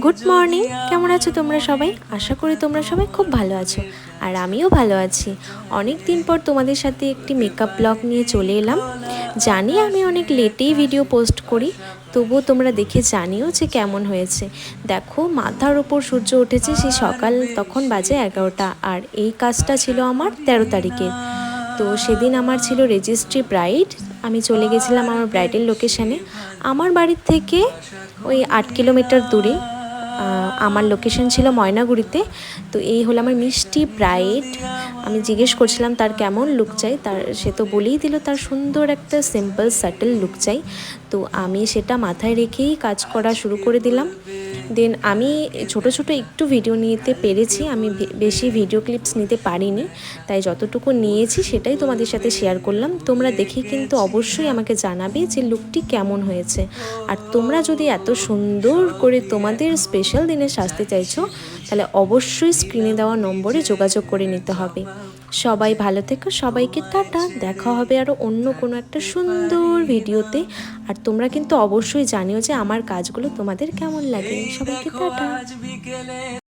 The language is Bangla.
গুড মর্নিং, কেমন আছো তোমরা সবাই? আশা করি তোমরা সবাই খুব ভালো আছো, আর আমিও ভালো আছি। অনেক দিন পর তোমাদের সাথে একটি মেকআপ ব্লগ নিয়ে চলে এলাম। জানি আমি অনেক লেটেই ভিডিও পোস্ট করি, তবুও তোমরা দেখে জানিও যে কেমন হয়েছে। দেখো, মাথার ওপর সূর্য উঠেছে সেই সকাল, তখন বাজে 11টা, আর এই কাজটা ছিল আমার 13 তারিখের। তো সেদিন আমার ছিল রেজিস্ট্রি ব্রাইড। আমি চলে গেছিলাম আমার ব্রাইডাল লোকেশানে। আমার বাড়ির থেকে ওই 8 কিলোমিটার দূরে আমার লোকেশন ছিল ময়নাগুড়িতে। তো এই হলো আমার মিষ্টি ব্রাইড। আমি জিজ্ঞেস করছিলাম তার কেমন লুক চাই, সে তো বলেই দিল তার সুন্দর একটা সিম্পল সাটল লুক চাই। তো আমি সেটা মাথায় রেখেই কাজ করা শুরু করে দিলাম। দেন আমি ছোট ছোট একটু ভিডিও নিতে পেরেছি, আমি বেশি ভিডিও ক্লিপস নিতে পারিনি, তাই যতটুকু নিয়েছি সেটাই তোমাদের সাথে শেয়ার করলাম। তোমরা দেখে কিন্তু অবশ্যই আমাকে জানাবে যে লুকটি কেমন হয়েছে। আর তোমরা যদি এত সুন্দর করে তোমাদের স্পেশাল দিনে সাজতে চাইছো, তাহলে অবশ্যই স্ক্রিনে দেওয়া নম্বরে যোগাযোগ করে নিতে হবে। সবাই ভালো থেকো, সবাইকে টাটা। দেখা হবে আরও অন্য কোনো একটা সুন্দর ভিডিওতে। আর তোমরা কিন্তু অবশ্যই জানিও যে আমার কাজগুলো তোমাদের কেমন লাগে। সবাইকে টাটা।